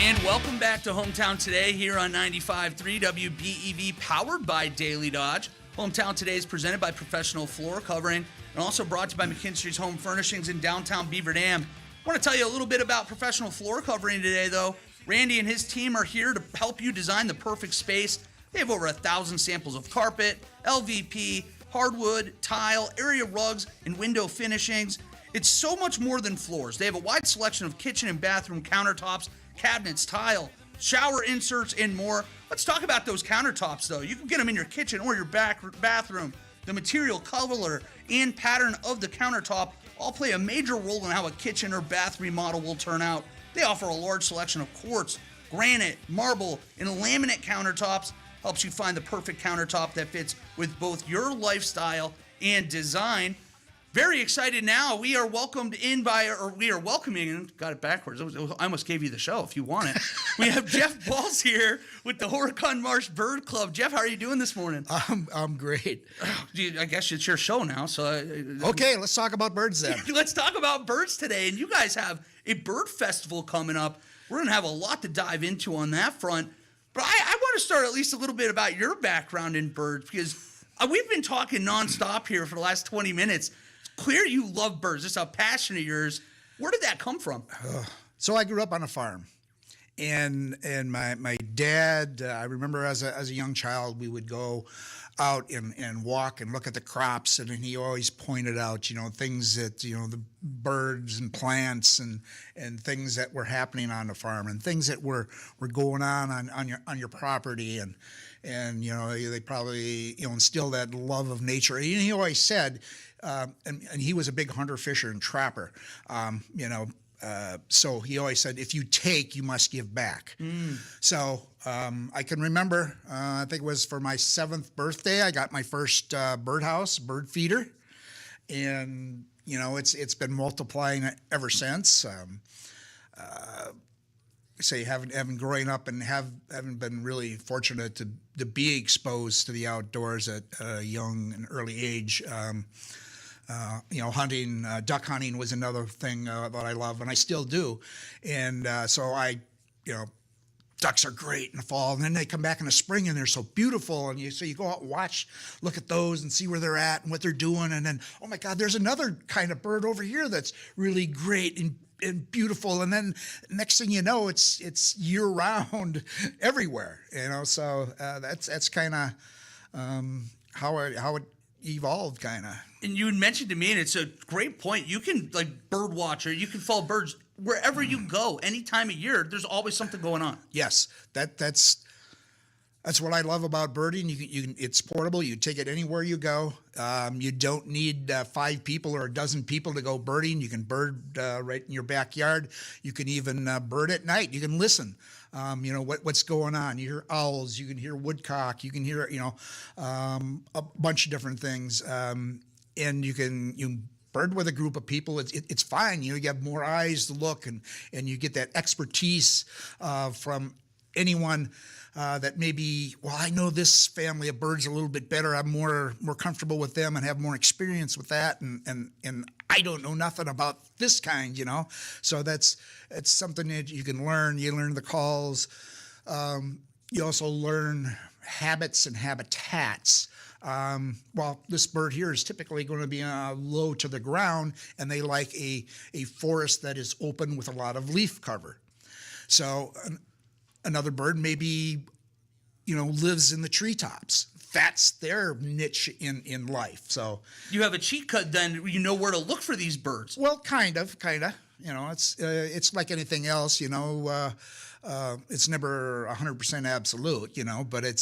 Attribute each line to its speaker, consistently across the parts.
Speaker 1: And welcome back to Hometown Today here on 95.3 WBEV, powered by Daily Dodge. Hometown Today is presented by Professional Floor Covering and also brought to you by McKinstry's Home Furnishings in downtown Beaver Dam. I want to tell you a little bit about Professional Floor Covering today, though. Randy and his team are here to help you design the perfect space. They have over 1,000 samples of carpet, LVP, hardwood, tile, area rugs, and window finishings. It's so much more than floors. They have a wide selection of kitchen and bathroom countertops, cabinets, tile, shower inserts, and more. Let's talk about those countertops, though. You can get them in your kitchen or your bathroom. The material, color, and pattern of the countertop all play a major role in how a kitchen or bath remodel will turn out. They offer a large selection of quartz, granite, marble, and laminate countertops. Helps you find the perfect countertop that fits with both your lifestyle and design. Very excited now. We are welcoming, got it backwards. I almost gave you the show if you want it. We have Jeff Balls here with the Horicon Marsh Bird Club. Jeff, how are you doing this morning?
Speaker 2: I'm great.
Speaker 1: I guess it's your show now.
Speaker 2: Okay, let's talk about birds then.
Speaker 1: Let's talk about birds today. And you guys have a bird festival coming up. We're going to have a lot to dive into on that front. But I want to start at least a little bit about your background in birds, because we've been talking nonstop here for the last 20 minutes. Clear you love birds. This is a passion of yours. Where did that come from?
Speaker 2: So I grew up on a farm, and my dad. I remember as a young child, we would go out and walk and look at the crops, and he always pointed out, things that the birds and plants and things that were happening on the farm and things that were going on your property, and they probably instill that love of nature. And he always said. And he was a big hunter, fisher, and trapper, so he always said, if you take, you must give back. So I can remember, I think it was for my 7th birthday, I got my first birdhouse, bird feeder, and, it's been multiplying ever since. Having growing up and having been really fortunate to be exposed to the outdoors at a young and early age. Hunting, duck hunting was another thing that I love, and I still do. And ducks are great in the fall, and then they come back in the spring, and they're so beautiful. And so you go out and look at those and see where they're at and what they're doing. And then, oh my God, there's another kind of bird over here that's really great and beautiful. And then next thing you know, it's year round everywhere. So that's kind of how it evolved, kind of.
Speaker 1: And you had mentioned to me, and it's a great point, you can, like bird watcher, you can follow birds wherever you go, any time of year. There's always something going on.
Speaker 2: Yes, that's what I love about birding. You can it's portable. You take it anywhere you go. You don't need 5 people or a dozen people to go birding. You can bird right in your backyard. You can even bird at night. You can listen. What's going on. You hear owls. You can hear woodcock. You can hear a bunch of different things. And you bird with a group of people. It's fine. You have more eyes to look, and you get that expertise from anyone. That maybe, I know this family of birds a little bit better. I'm more comfortable with them and have more experience with that, and I don't know nothing about this kind, So it's something that you can learn. You learn the calls. You also learn habits and habitats. This bird here is typically going to be low to the ground, and they like a forest that is open with a lot of leaf cover. So another bird maybe, lives in the treetops. That's their niche in life. So
Speaker 1: you have a cheat code, then you know where to look for these birds.
Speaker 2: Well, kind of. It's like anything else. It's never 100% absolute. But it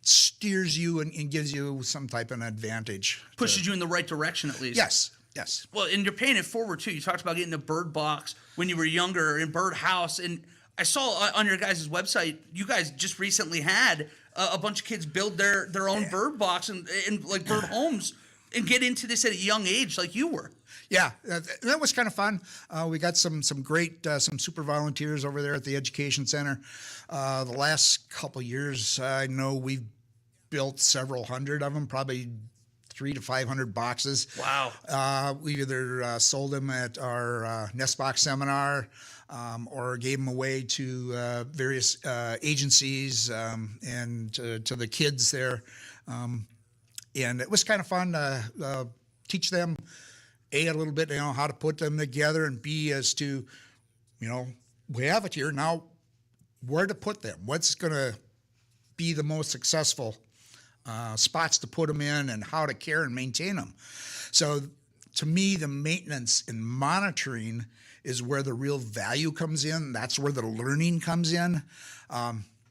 Speaker 2: steers you and gives you some type of an advantage.
Speaker 1: Pushes you in the right direction, at least.
Speaker 2: Yes.
Speaker 1: Well, and you're paying it forward too. You talked about getting a bird box when you were younger in bird house, and I saw on your guys' website, you guys just recently had a bunch of kids build their own bird box and like bird homes and get into this at a young age like you were.
Speaker 2: Yeah, that was kind of fun. We got some great, some super volunteers over there at the Education Center. The last couple years, I know we've built several hundred of them, probably 300 to 500 boxes.
Speaker 1: Wow.
Speaker 2: We either sold them at our Nest Box seminar or gave them away to various agencies and to the kids there. And it was kind of fun to teach them, A, a little bit, how to put them together, and B, as to, we have it here now, where to put them, what's going to be the most successful spots to put them in, and how to care and maintain them. So to me, the maintenance and monitoring is where the real value comes in. That's where the learning comes in.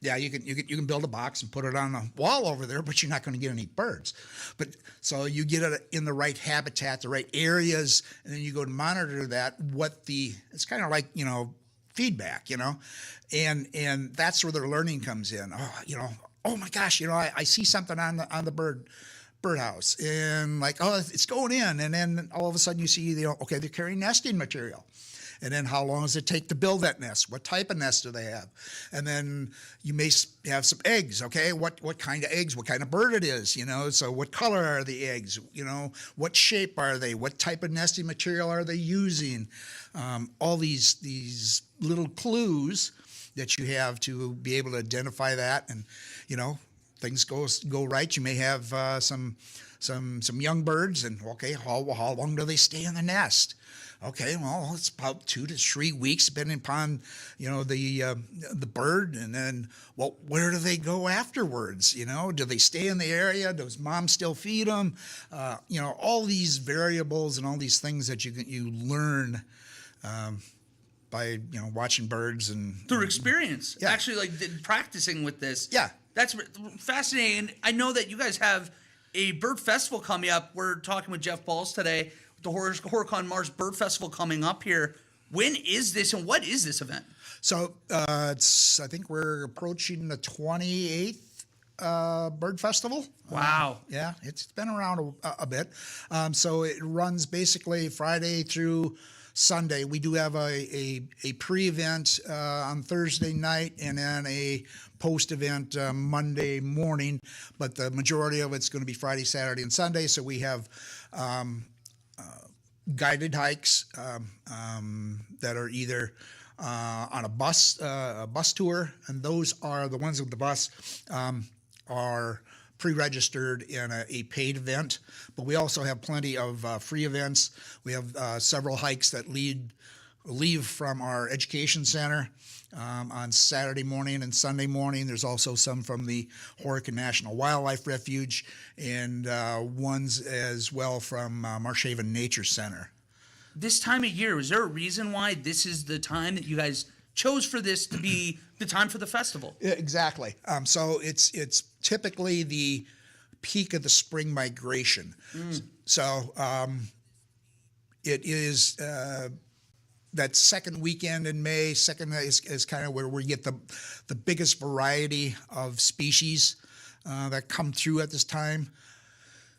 Speaker 2: Yeah, you can build a box and put it on a wall over there, but you're not going to get any birds. But so you get it in the right habitat, the right areas, and then you go to monitor that. It's kind of like feedback, and that's where the learning comes in. Oh my gosh, I see something on the birdhouse, and like, oh, it's going in, and then all of a sudden you see okay, they're carrying nesting material. And then how long does it take to build that nest? What type of nest do they have? And then you may have some eggs, okay? What kind of eggs? What kind of bird it is, So what color are the eggs? What shape are they? What type of nesting material are they using? All these little clues that you have to be able to identify that. And, things go right. You may have some young birds, and okay, how long do they stay in the nest? Okay, well, it's about 2 to 3 weeks, depending upon the bird, and then where do they go afterwards? Do they stay in the area? Does mom still feed them? All these variables and all these things that you learn by watching birds and
Speaker 1: through experience.
Speaker 2: Yeah.
Speaker 1: Actually, like practicing with this.
Speaker 2: Yeah,
Speaker 1: that's fascinating. I know that you guys have a bird festival coming up. We're talking with Jeff Balls today. The Horicon Marsh Bird Festival coming up here. When is this, and what is this event?
Speaker 2: So I think we're approaching the 28th Bird Festival.
Speaker 1: Wow.
Speaker 2: Yeah, it's been around a bit. So it runs basically Friday through Sunday. We do have a pre-event on Thursday night, and then a post-event Monday morning. But the majority of it's going to be Friday, Saturday, and Sunday. So we have guided hikes that are either on a bus tour, and those are the ones with the bus are pre-registered in a paid event. But we also have plenty of free events. We have several hikes that leave from our education center on Saturday morning and Sunday morning. There's also some from the Horicon National Wildlife Refuge, and ones as well from Marsh Haven Nature Center.
Speaker 1: This time of year, is there a reason why this is the time that you guys chose for this to be the time for the festival?
Speaker 2: Yeah, exactly. So it's typically the peak of the spring migration. So it is that second weekend in May. Second is kind of where we get the biggest variety of species that come through at this time.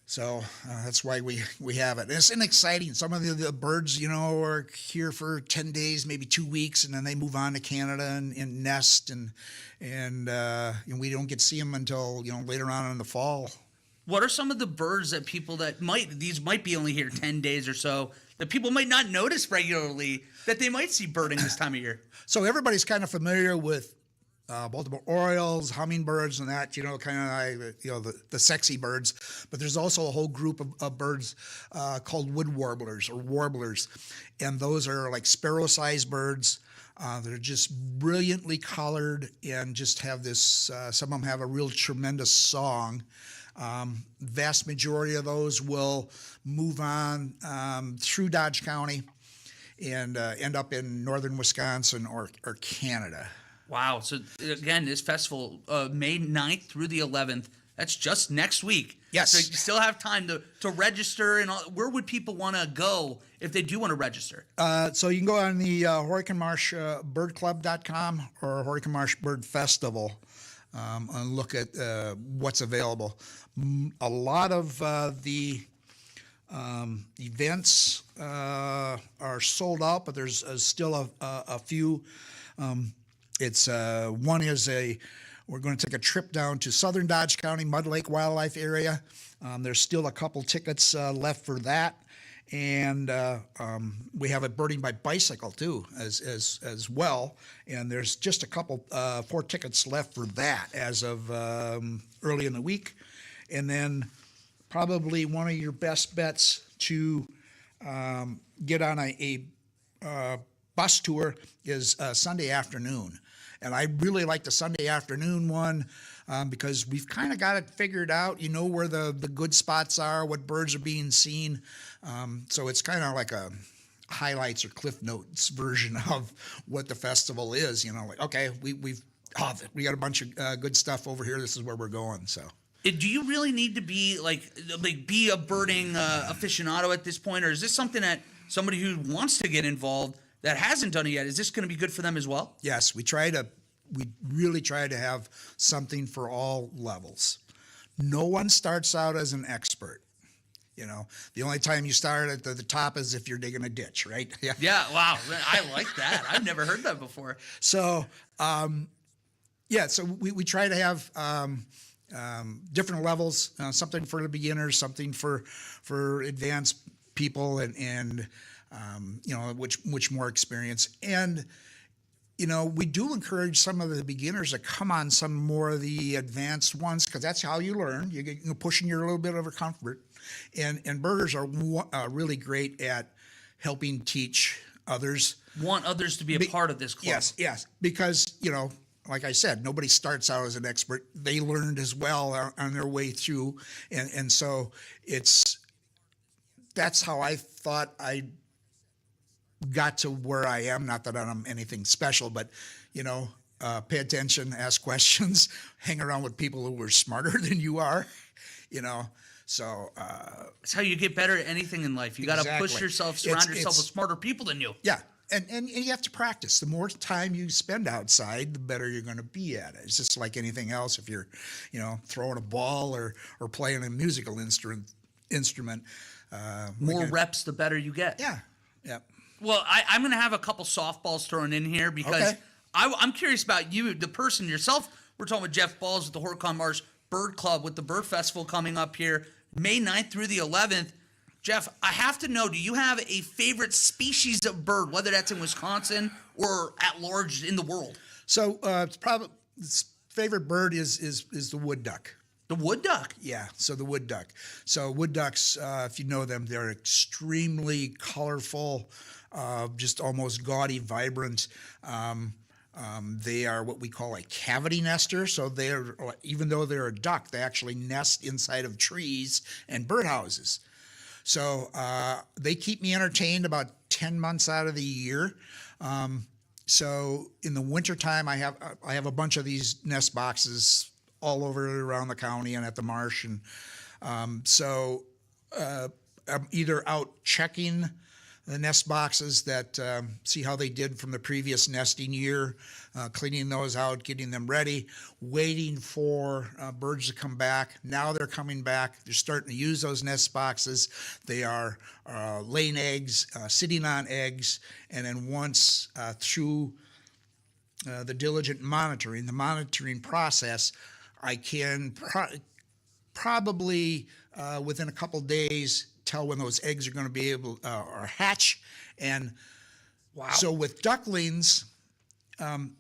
Speaker 2: So that's why we have it. And it's exciting. Some of the birds, are here for 10 days, maybe 2 weeks, and then they move on to Canada and nest, and we don't get to see them until later on in the fall.
Speaker 1: What are some of the birds that these might be only here 10 days or so, that people might not notice regularly, that they might see birding this time of year?
Speaker 2: So everybody's kind of familiar with Baltimore Orioles, hummingbirds, and that, kind of like, the sexy birds. But there's also a whole group of birds called wood warblers or warblers. And those are like sparrow-sized birds. They're just brilliantly colored and just have this, some of them have a real tremendous song. Vast majority of those will move on through Dodge County and end up in northern Wisconsin or Canada.
Speaker 1: Wow. So, again, this festival, May 9th through the 11th, that's just next week.
Speaker 2: Yes.
Speaker 1: So you still have time to register. And where would people want to go if they do want to register?
Speaker 2: So you can go on the Horicon Marsh birdclub.com or Horicon Marsh Bird Festival and look at what's available. A lot of the events are sold out, but there's still a few. It's one is a we're going to take a trip down to southern Dodge County, Mud Lake Wildlife Area. There's still a couple tickets left for that. And we have a birding by bicycle too, as well. And there's just a couple 4 tickets left for that as of early in the week. And then probably one of your best bets to get on a bus tour is Sunday afternoon. And I really like the Sunday afternoon one because we've kind of got it figured out. You know where the good spots are, what birds are being seen. So it's kind of like a highlights or Cliff Notes version of what the festival is. You know, like, okay, we got a bunch of good stuff over here. This is where we're going. So.
Speaker 1: Do you really need to be be a birding aficionado at this point, or is this something that somebody who wants to get involved that hasn't done it yet, is this going to be good for them as well?
Speaker 2: Yes, we really try to have something for all levels. No one starts out as an expert. You know, the only time you start at the top is if you're digging a ditch, right?
Speaker 1: Yeah. Yeah. Wow. I like that. I've never heard that before.
Speaker 2: So, so we try to have different levels, something for the beginners, something for advanced people, and which more experience. And we do encourage some of the beginners to come on some more of the advanced ones, because that's how you learn. You're pushing your little bit of a comfort, and birders are really great at helping teach others.
Speaker 1: Want others to be a part of this club.
Speaker 2: Yes, because like I said, nobody starts out as an expert. They learned as well on their way through, and so that's how I thought I got to where I am. Not that I'm anything special, but pay attention, ask questions, hang around with people who are smarter than you are. So
Speaker 1: it's how you get better at anything in life. You got to push yourself, surround yourself with smarter people than you.
Speaker 2: Yeah. And you have to practice. The more time you spend outside, the better you're going to be at it. It's just like anything else. If you're, throwing a ball or playing a musical instrument.
Speaker 1: More reps, the better you get.
Speaker 2: Yeah.
Speaker 1: Well, I'm going to have a couple softballs thrown in here because I'm curious about you, the person yourself. We're talking with Jeff Balls with the Horicon Marsh Bird Club with the Bird Festival coming up here May 9th through the 11th. Jeff, I have to know, do you have a favorite species of bird, whether that's in Wisconsin or at large in the world?
Speaker 2: So it's probably favorite bird is the wood duck.
Speaker 1: The wood duck?
Speaker 2: Yeah, so the wood duck. So wood ducks, if you know them, they're extremely colorful, just almost gaudy, vibrant. They are what we call a cavity nester. So even though they're a duck, they actually nest inside of trees and birdhouses. So they keep me entertained about 10 months out of the year. So in the wintertime, I have a bunch of these nest boxes all over around the county and at the Marsh. And so I'm either out checking the nest boxes that see how they did from the previous nesting year, cleaning those out, getting them ready, waiting for birds to come back. Now they're coming back. They're starting to use those nest boxes. They are laying eggs, sitting on eggs, and then once through the diligent monitoring, the monitoring process, I can probably within a couple days tell when those eggs are going to be able or hatch. And so with ducklings,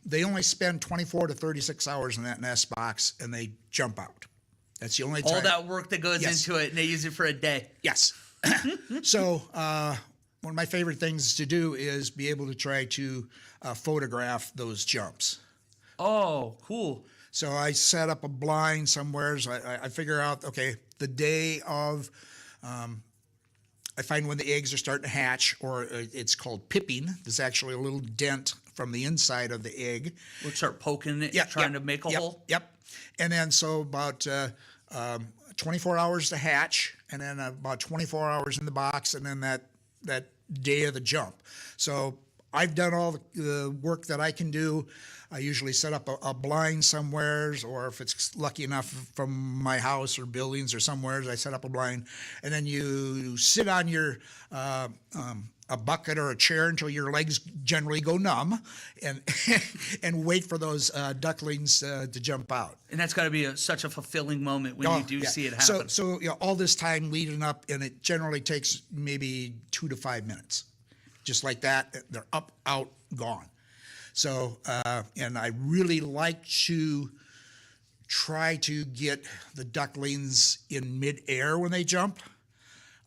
Speaker 2: they only spend 24 to 36 hours in that nest box and they jump out. That's the only time.
Speaker 1: All that work that goes into it, and they use it for a day.
Speaker 2: Yes. So one of my favorite things to do is be able to try to photograph those jumps.
Speaker 1: Oh, cool.
Speaker 2: So I set up a blind somewhere. So I figure out, okay, the day of, I find when the eggs are starting to hatch, or it's called pipping. There's actually a little dent from the inside of the egg.
Speaker 1: We'll start poking it, trying to make a hole.
Speaker 2: Yep. And then so about 24 hours to hatch, and then about 24 hours in the box, and then that day of the jump. So I've done all the work that I can do. I usually set up a blind somewheres, or if it's lucky enough from my house or buildings or somewheres, I set up a blind. And then you sit on your a bucket or a chair until your legs generally go numb, and and wait for those ducklings to jump out.
Speaker 1: And that's got to be such a fulfilling moment when you do see it happen.
Speaker 2: So all this time leading up, and it generally takes maybe 2 to 5 minutes, just like that. They're up, out, gone. So and I really like to try to get the ducklings in midair when they jump,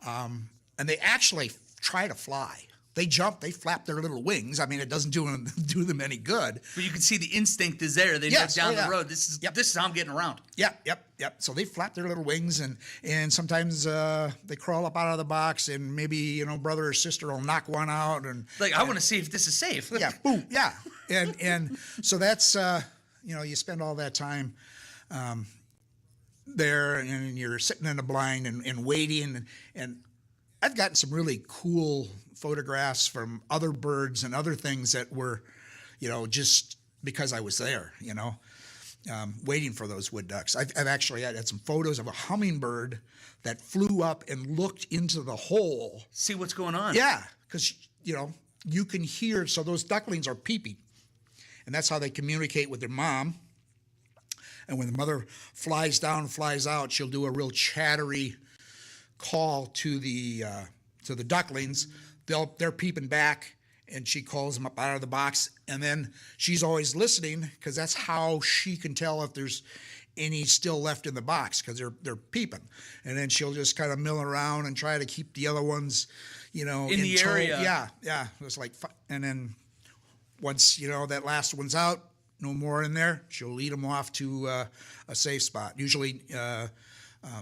Speaker 2: and they actually try to fly. They jump, they flap their little wings. I mean, it doesn't do them any good.
Speaker 1: But you can see the instinct is there. They know down the road, this is how I'm getting around.
Speaker 2: Yep. So they flap their little wings, and sometimes they crawl up out of the box, and maybe brother or sister will knock one out, and
Speaker 1: I want to see if this is safe.
Speaker 2: Boom, and so that's you spend all that time there, and you're sitting in the blind and waiting, and I've gotten some really cool photographs from other birds and other things that were, just because I was there, waiting for those wood ducks. I've actually had some photos of a hummingbird that flew up and looked into the hole.
Speaker 1: See what's going on.
Speaker 2: Yeah, because, you can hear, so those ducklings are peeping, and that's how they communicate with their mom. And when the mother flies down, flies out, she'll do a real chattery call to the ducklings. They're peeping back, and she calls them up out of the box. And then she's always listening, because that's how she can tell if there's any still left in the box, because they're peeping. And then she'll just kind of mill around and try to keep the other ones, in
Speaker 1: the area.
Speaker 2: Yeah. It was and then once that last one's out, no more in there, she'll lead them off to a safe spot, usually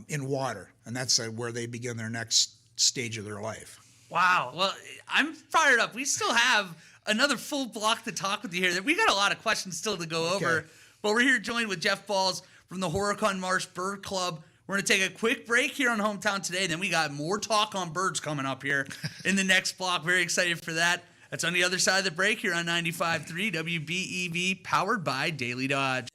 Speaker 2: in water, and that's where they begin their next stage of their life.
Speaker 1: Wow. Well, I'm fired up. We still have another full block to talk with you here. We got a lot of questions still to go over, but we're here joined with Jeff Balls from the Horicon Marsh Bird Club. We're going to take a quick break here on Hometown Today, then we got more talk on birds coming up here in the next block. Very excited for that. That's on the other side of the break here on 95.3 WBEV, powered by Daily Dodge.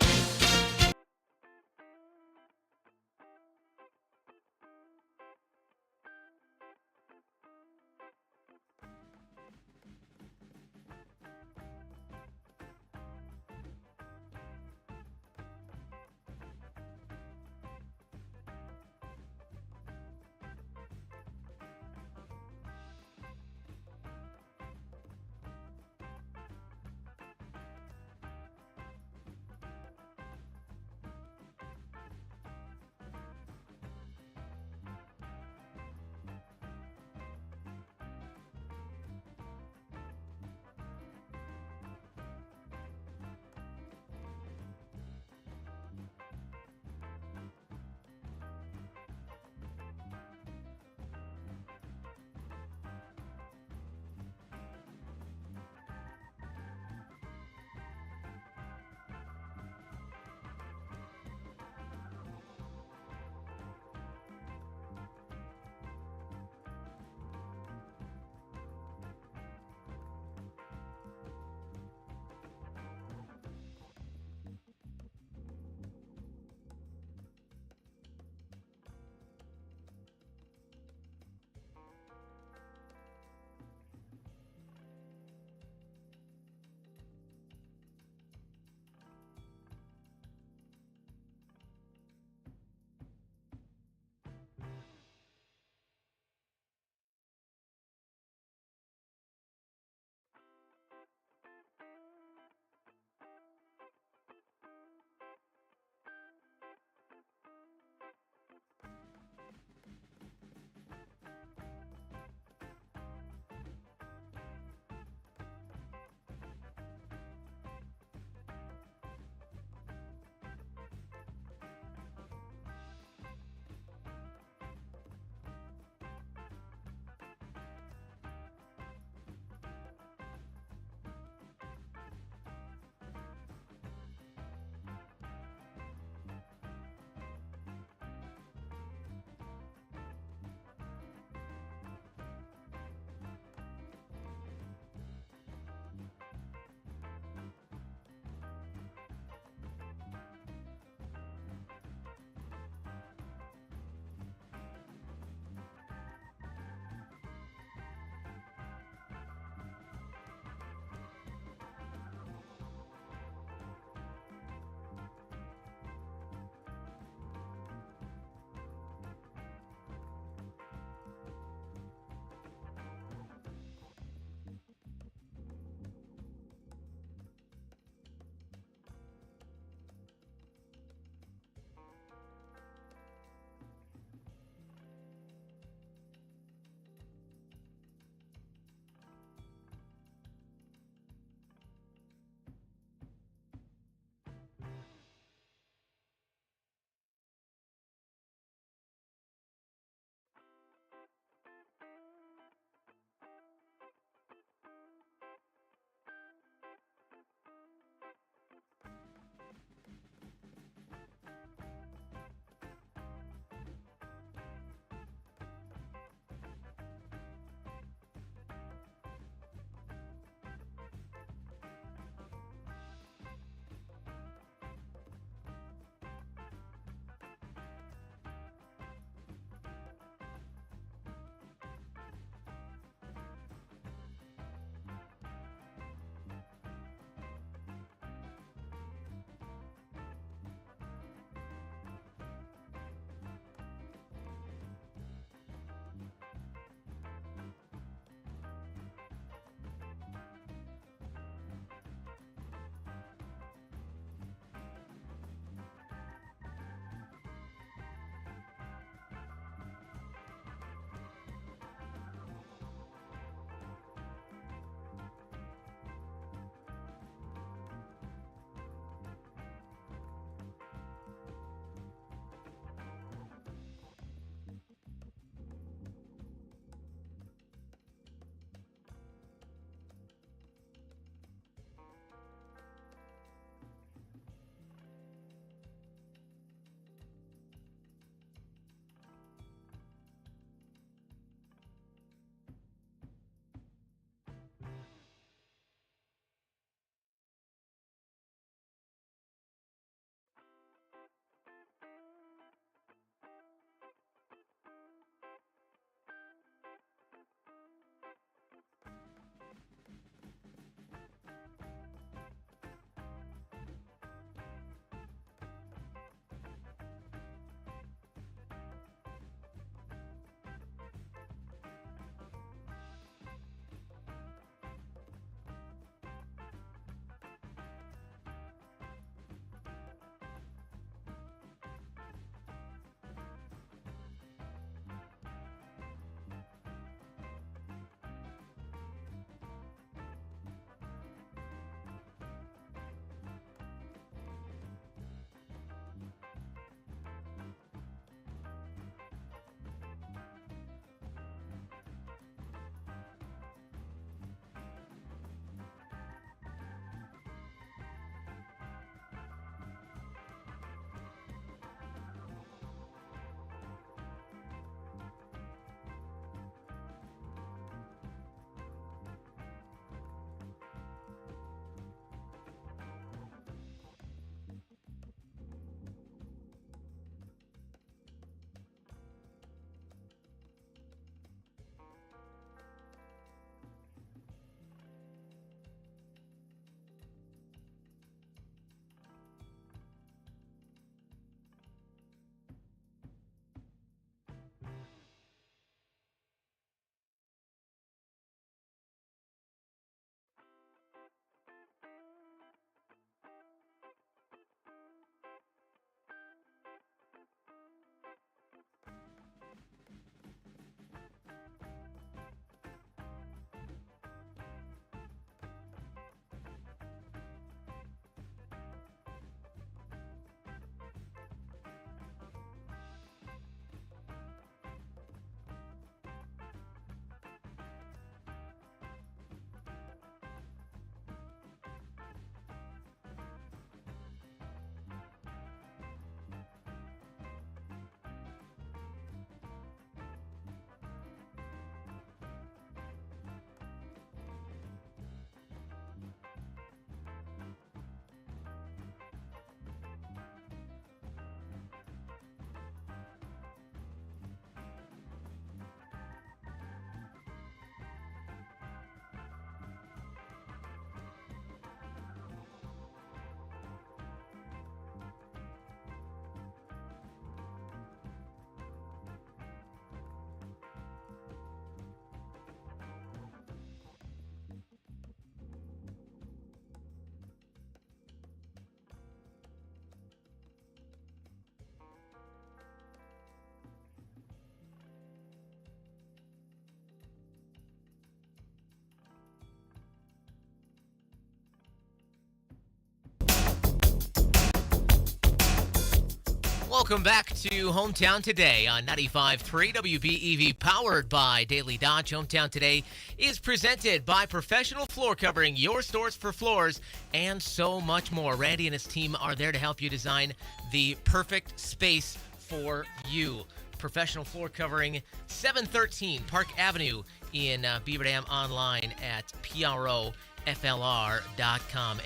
Speaker 3: Welcome back to Hometown Today on 95.3 WBEV, powered by Daily Dodge. Hometown Today is presented by Professional Floor Covering, your stores for floors, and so much more. Randy and his team are there to help you design the perfect space for you. Professional Floor Covering, 713 Park Avenue in Beaver Dam, online at PROFLR.com.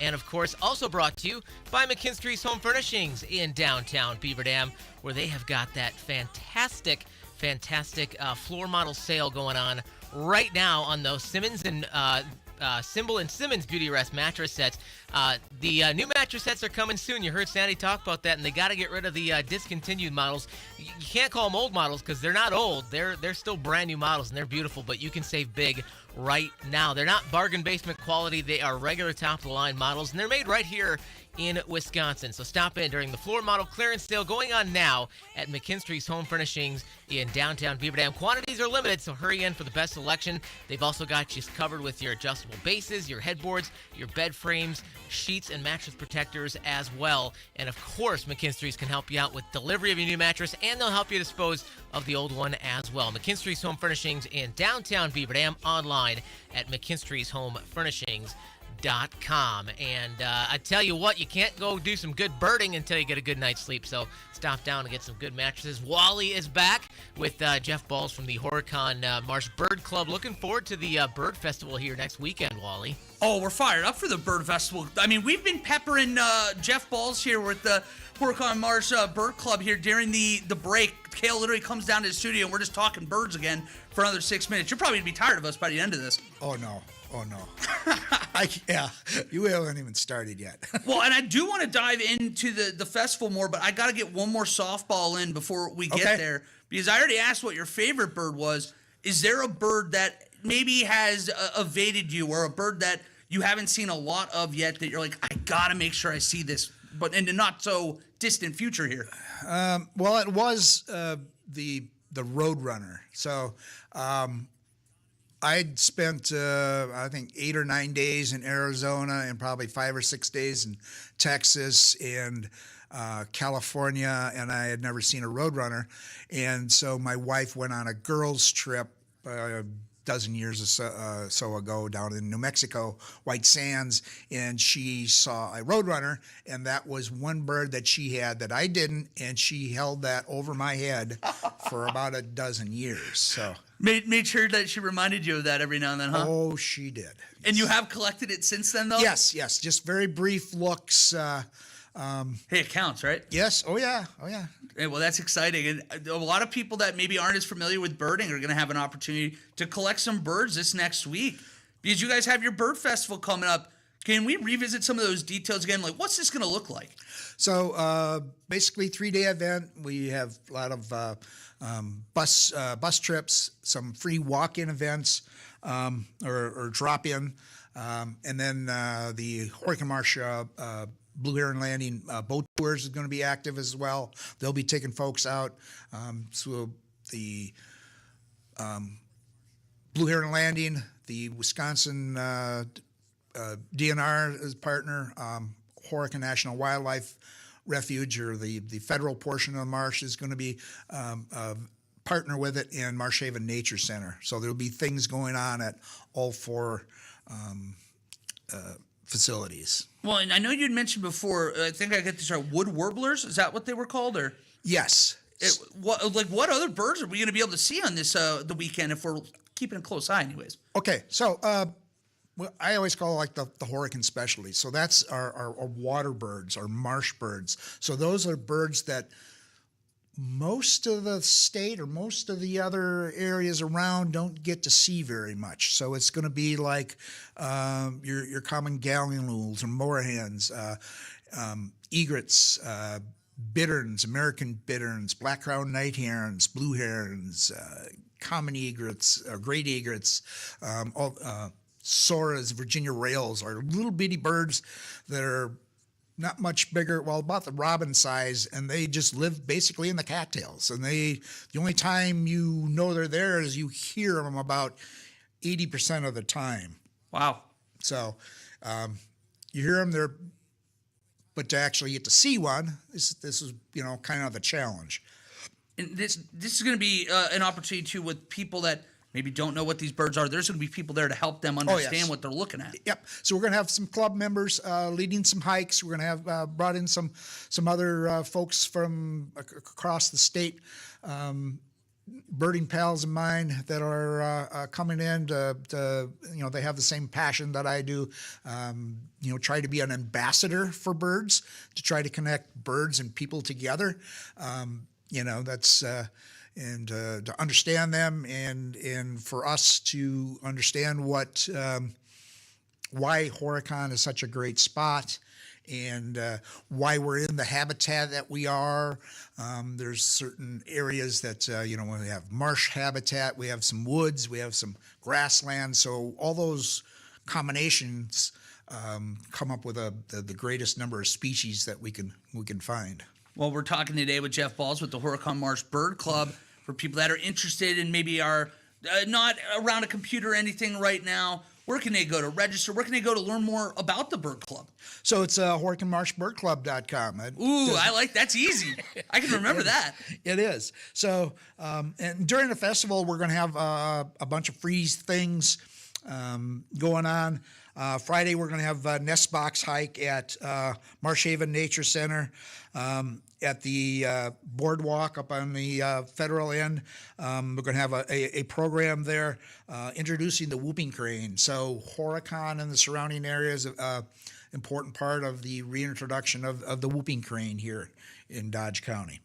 Speaker 3: And, of course, also brought to you by McKinstry's Home Furnishings in downtown Beaver Dam, where they have got that fantastic floor model sale going on right now on those Simmons and Symbol and Simmons Beauty Rest mattress sets. The new mattress sets are coming soon. You heard Sandy talk about that, and they got to get rid of the discontinued models. You can't call them old models because they're not old. They're still brand new models, and they're beautiful, but you can save big right now. They're not bargain basement quality. They are regular top-of-the-line models, and they're made right here in Wisconsin. So stop in during the floor model clearance sale going on now at McKinstry's Home Furnishings in downtown Beaver Dam. Quantities are limited, so hurry in for the best selection. They've also got you covered with your adjustable bases, your headboards, your bed frames, sheets, and mattress protectors as well. And of course, McKinstry's can help you out with delivery of your new mattress, and they'll help you dispose of the old one as well. McKinstry's Home Furnishings in downtown Beaver Dam, online at McKinstry'sHomeFurnishings.com. And I tell you what, you can't go do some good birding until you get a good night's sleep. So stop down and get some good mattresses. Wally is back with Jeff Balls from the Horicon Marsh Bird Club. Looking forward to the Bird Festival here next weekend, Wally.
Speaker 1: Oh, we're fired up for the Bird Festival. I mean, we've been peppering Jeff Balls here with the Horicon Marsh Bird Club here during the break. Kale literally comes down to the studio, and we're just talking birds again for another 6 minutes. You're probably going to be tired of us by the end of this.
Speaker 2: Oh, no. Yeah, you haven't even started yet.
Speaker 1: Well, and I do want to dive into the festival more, but I got to get one more softball in before we get there, because I already asked what your favorite bird was. Is there a bird that maybe has evaded you, or a bird that you haven't seen a lot of yet that you're like, I got to make sure I see this, but in the not so distant future here?
Speaker 2: Well, it was the Roadrunner. So I'd spent, I think, 8 or 9 days in Arizona and probably 5 or 6 days in Texas and California, and I had never seen a Roadrunner. And so my wife went on a girls' trip a dozen years or so ago down in New Mexico, White Sands, and she saw a Roadrunner, and that was one bird that she had that I didn't, and she held that over my head for about a dozen years. So
Speaker 1: made sure that she reminded you of that every now and then, huh?
Speaker 2: Oh, she did.
Speaker 1: And you have collected it since then, though?
Speaker 2: Yes, just very brief looks.
Speaker 1: Hey, it counts, right?
Speaker 2: Yes. Oh, yeah.
Speaker 1: Hey, well, that's exciting. And a lot of people that maybe aren't as familiar with birding are going to have an opportunity to collect some birds this next week, because you guys have your bird festival coming up. Can we revisit some of those details again? Like, what's this going to look like?
Speaker 2: So basically 3-day event. We have a lot of bus trips, some free walk-in events or drop-in, and then the Horicon Marsh Blue Heron Landing boat tours is going to be active as well. They'll be taking folks out. So the Blue Heron Landing, the Wisconsin DNR is partner, Horicon National Wildlife Refuge, or the federal portion of the marsh, is going to be partner with it, and Marsh Haven Nature Center. So there'll be things going on at all four facilities.
Speaker 1: Well, and I know you'd mentioned before, I think I get this right, wood warblers? Is that what they were called? Or
Speaker 2: Yes.
Speaker 1: What other birds are we going to be able to see on this the weekend if we're keeping a close eye anyways?
Speaker 2: Okay, so well, I always call it like the Horicon specialty. So that's our water birds, our marsh birds. So those are birds that most of the state or most of the other areas around don't get to see very much. So it's going to be like your common gallinules or moorhens, egrets, bitterns, American bitterns, black-crowned night herons, blue herons, common egrets, great egrets, soras, Virginia rails, are little bitty birds that are not much bigger, well, about the robin size, and they just live basically in the cattails. And the only time you know they're there is you hear them about 80% of the time.
Speaker 1: Wow.
Speaker 2: So you hear them, they're but to actually get to see one, this is kind of the challenge.
Speaker 1: And this is going to be an opportunity too with people that maybe don't know what these birds are. There's going to be people there to help them understand what they're looking at.
Speaker 2: Yep. So we're going to have some club members leading some hikes. We're going to have brought in some other folks from across the state, birding pals of mine that are coming in to they have the same passion that I do. Try to be an ambassador for birds, to try to connect birds and people together. That's and to understand them and for us to understand why Horicon is such a great spot and why we're in the habitat that we are. There's certain areas that, we have marsh habitat, we have some woods, we have some grassland. So all those combinations come up with the greatest number of species that we can find.
Speaker 1: Well, we're talking today with Jeff Balls with the Horicon Marsh Bird Club for people that are interested and maybe are not around a computer or anything right now. Where can they go to register? Where can they go to learn more about the Bird Club?
Speaker 2: So it's HoriconMarshBirdClub.com.
Speaker 1: I like that's easy. I can remember that.
Speaker 2: It is. So and during the festival, we're going to have a bunch of free things going on. Friday, we're going to have a nest box hike at Marsh Haven Nature Center. At the boardwalk up on the federal end. We're going to have a program there introducing the whooping crane. So Horicon and the surrounding areas is an important part of the reintroduction of the whooping crane here in Dodge County.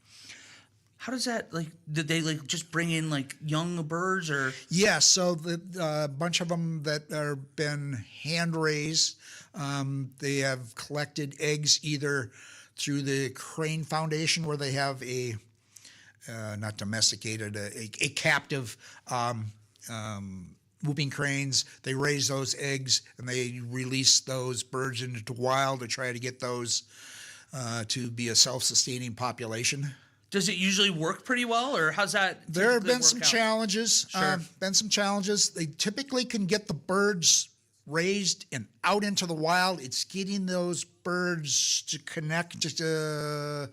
Speaker 1: How does that, did they just bring in young birds or?
Speaker 2: Yeah, so the bunch of them that are been hand raised, they have collected eggs either through the Crane Foundation, where they have a not domesticated, a captive whooping cranes. They raise those eggs and they release those birds into the wild to try to get those to be a self-sustaining population.
Speaker 1: Does it usually work pretty well, or how's that?
Speaker 2: There have been some challenges.
Speaker 1: Sure.
Speaker 2: They typically can get the birds raised and out into the wild. It's getting those birds to connect together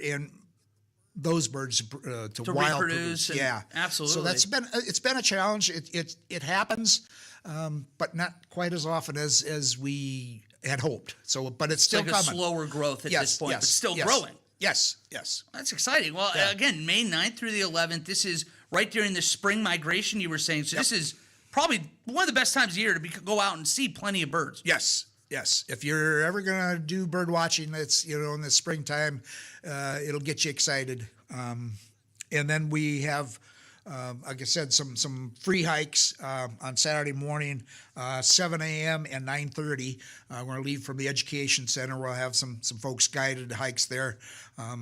Speaker 2: and those birds to wild
Speaker 1: reproduce.
Speaker 2: Yeah,
Speaker 1: absolutely.
Speaker 2: So it's been a challenge. It happens, but not quite as often as we had hoped. So, but it's still
Speaker 1: like
Speaker 2: coming.
Speaker 1: A slower growth at this point, but still growing.
Speaker 2: Yes.
Speaker 1: That's exciting. Well, again, May 9th through the 11th. This is right during the spring migration you were saying. So this is probably one of the best times of year to go out and see plenty of birds.
Speaker 2: Yes. If you're ever going to do bird watching, that's in the springtime, it'll get you excited. And then we have, like I said, some free hikes on Saturday morning, 7 a.m. and 9:30. We're going to leave from the Education Center. We'll have some folks guided hikes there.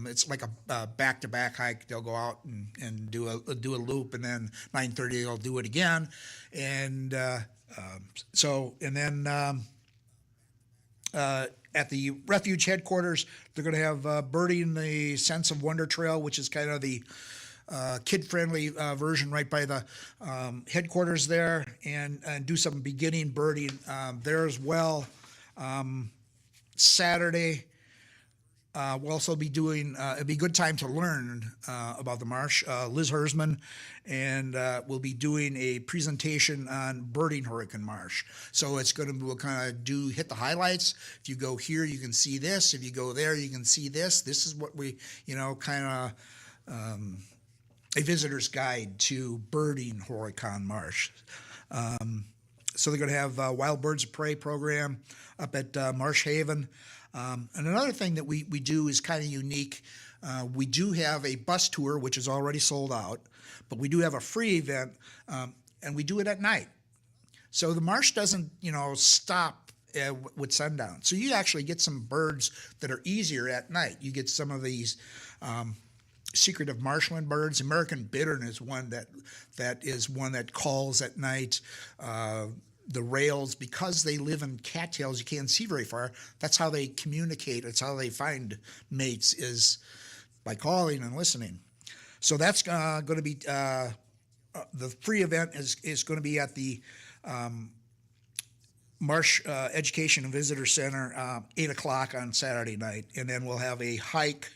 Speaker 2: It's like a back-to-back hike. They'll go out and do a loop, and then 9:30 they'll do it again. And at the refuge headquarters, they're going to have birding the Sense of Wonder Trail, which is kind of the kid-friendly version right by the headquarters there, and do some beginning birding there as well. Saturday, we'll also be doing, it'd be a good time to learn about the marsh. Liz Hersman, and we'll be doing a presentation on birding Horicon Marsh. So it's going to, we'll kind of hit the highlights. If you go here, you can see this. If you go there, you can see this. This is what we, kind of, a visitor's guide to birding Horicon Marsh. So they're going to have a Wild Birds of Prey program up at Marsh Haven. And another thing that we do is kind of unique. We do have a bus tour, which is already sold out, but we do have a free event, and we do it at night. So the marsh doesn't, stop with sundown. So you actually get some birds that are easier at night. You get some of these secretive marshland birds. American bittern is one that calls at night. The rails, because they live in cattails, you can't see very far. That's how they communicate. It's how they find mates, is by calling and listening. So that's going to be the free event is going to be at the Marsh Education and Visitor Center, 8 o'clock on Saturday night. And then we'll have a hike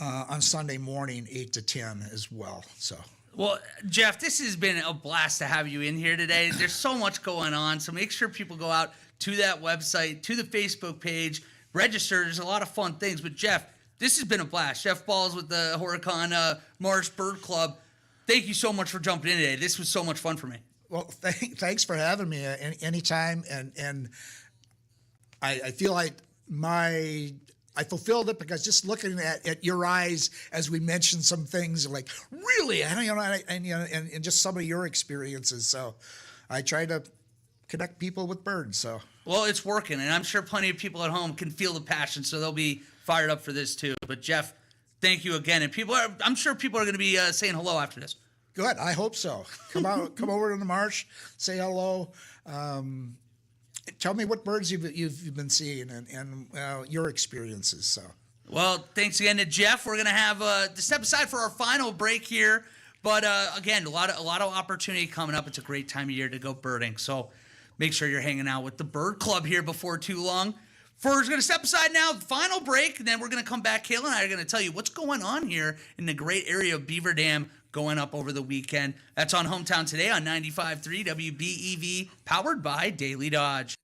Speaker 2: on Sunday morning, 8 to 10 as well. So.
Speaker 1: Well, Jeff, this has been a blast to have you in here today. There's so much going on, so make sure people go out to that website, to the Facebook page, register. There's a lot of fun things. But, Jeff, this has been a blast. Jeff Balls with the Horicon Marsh Bird Club. Thank you so much for jumping in today. This was so much fun for me.
Speaker 2: Well, thanks for having me anytime. And I feel like I fulfilled it because just looking at your eyes as we mentioned some things like really, and just some of your experiences. So I try to connect people with birds. So
Speaker 1: well, it's working, and I'm sure plenty of people at home can feel the passion, so they'll be fired up for this too. But Jeff, thank you again, and I'm sure people are going to be saying hello after this.
Speaker 2: Good, I hope so. Come over to the Marsh, say hello. Tell me what birds you've been seeing and your experiences. So,
Speaker 1: well, thanks again to Jeff. We're gonna have to step aside for our final break here, but again, a lot of opportunity coming up. It's a great time of year to go birding, so make sure you're hanging out with the Bird Club here before too long. We're gonna step aside now, final break, and then we're gonna come back. Kayla and I are gonna tell you what's going on here in the great area of Beaver Dam going up over the weekend. That's on Hometown Today on 95.3 WBEV, powered by Daily Dodge.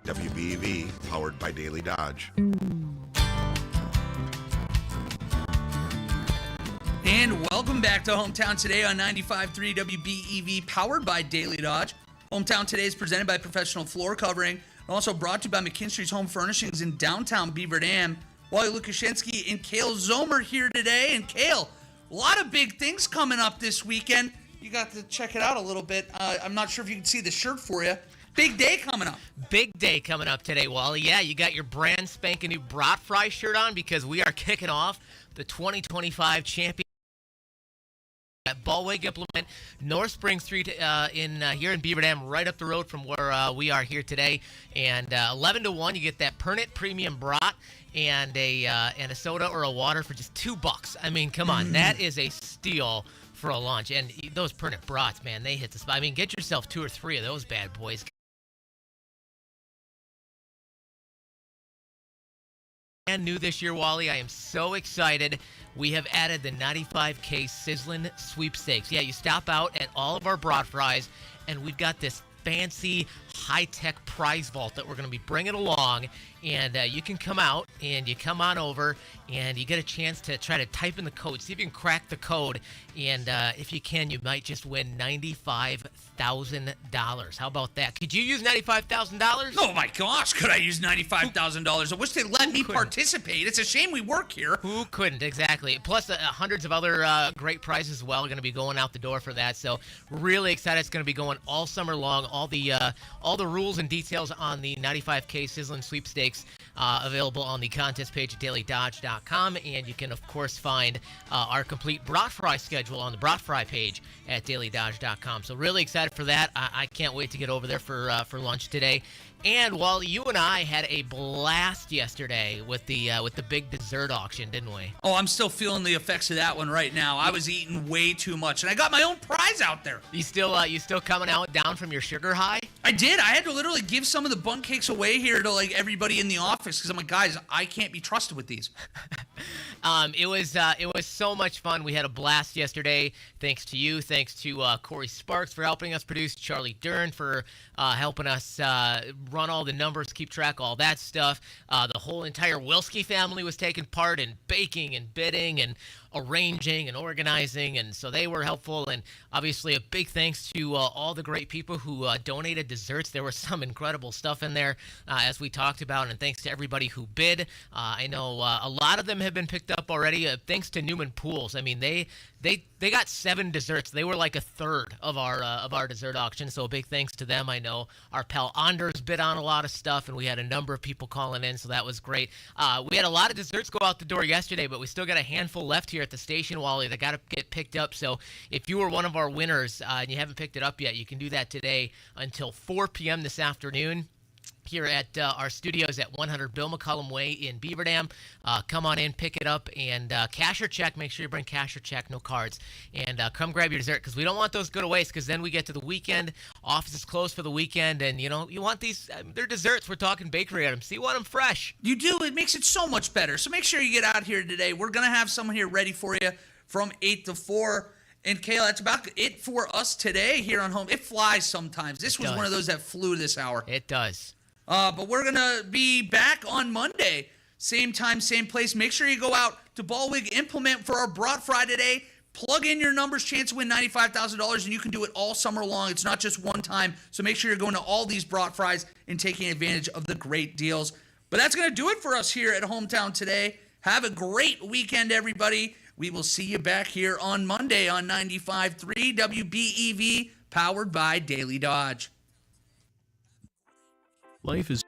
Speaker 4: WBEV, powered by Daily Dodge.
Speaker 1: And welcome back to Hometown Today on 95.3 WBEV, powered by Daily Dodge. Hometown Today is presented by Professional Floor Covering, and also brought to you by McKinstry's Home Furnishings in downtown Beaver Dam. Wally Lukashinsky and Kale Zomer here today. And Kale, a lot of big things coming up this weekend. You got to check it out a little bit. I'm not sure if you can see the shirt for you. Big day coming up.
Speaker 3: Big day coming up today, Wally. Yeah, you got your brand spanking new Brat Fry shirt on because we are kicking off the 2025 champion at Ball all-wig implement, North Spring Street here in Beaver Dam, right up the road from where we are here today. And 11 to 1, you get that Pernod Premium Brat and a soda or a water for just $2. I mean, come on, that is a steal for a lunch. And those Pernod Brats, man, they hit the spot. I mean, get yourself 2 or 3 of those bad boys. And new this year, Wally. I am so excited. We have added the 95K Sizzlin' Sweepstakes. Yeah, you stop out at all of our brat fries, and we've got this fancy high-tech prize vault that we're going to be bringing along. And you can come out, and you come on over, and you get a chance to try to type in the code, see if you can crack the code. And if you can, you might just win $95,000. How about that? Could you use $95,000?
Speaker 1: Oh my gosh, could I use $95,000? I wish they'd let me participate. It's a shame we work here.
Speaker 3: Who couldn't? Exactly. Plus hundreds of other great prizes as well are going to be going out the door for that. So really excited. It's going to be going all summer long. All the rules and details on the 95K Sizzlin' Sweepstakes available on the contest page at DailyDodge.com, and you can of course find our complete brat fry schedule on the brat fry page at DailyDodge.com. So really excited for that. I can't wait to get over there for lunch today. And while you and I had a blast yesterday with the big dessert auction, didn't we?
Speaker 1: Oh, I'm still feeling the effects of that one right now. I was eating way too much, and I got my own prize out there.
Speaker 3: You still coming out down from your sugar high?
Speaker 1: I did. I had to literally give some of the bun cakes away here to like everybody in the office because I'm like, guys, I can't be trusted with these.
Speaker 3: It was so much fun. We had a blast yesterday. Thanks to you. Thanks to Corey Sparks for helping us produce. Charlie Dern for helping us run all the numbers, keep track, all that stuff. The whole entire Wilski family was taking part in baking and bidding and arranging and organizing, and so they were helpful. And obviously a big thanks to all the great people who donated desserts. There was some incredible stuff in there as we talked about, and thanks to everybody who bid. I know a lot of them have been picked up already, thanks to Newman Pools. I mean, they got 7 desserts. They were like a third of our dessert auction, so a big thanks to them. I know our pal Anders bid on a lot of stuff, and we had a number of people calling in, so that was great. We had a lot of desserts go out the door yesterday, but we still got a handful left here at the station, Wally, that got to get picked up. So if you were one of our winners and you haven't picked it up yet, you can do that today until 4 p.m. this afternoon here at our studios at 100 Bill McCullum Way in Beaver Dam. Come on in, pick it up, and cash or check. Make sure you bring cash or check, no cards. And come grab your dessert, because we don't want those to go to waste, because then we get to the weekend, office is closed for the weekend, and, you know, you want these, they're desserts. We're talking bakery items. So you want them fresh.
Speaker 1: You do. It makes it so much better. So make sure you get out here today. We're going to have someone here ready for you from 8 to 4. And, Kayla, that's about it for us today here on Home. It flies sometimes. This was one of those that flew this hour.
Speaker 3: It does.
Speaker 1: But we're going to be back on Monday. Same time, same place. Make sure you go out to Ballwig Implement for our Brat Fry today. Plug in your numbers, chance to win $95,000, and you can do it all summer long. It's not just one time. So make sure you're going to all these Brat Fries and taking advantage of the great deals. But that's going to do it for us here at Hometown today. Have a great weekend, everybody. We will see you back here on Monday on 95.3 WBEV, powered by Daily Dodge.
Speaker 5: Life is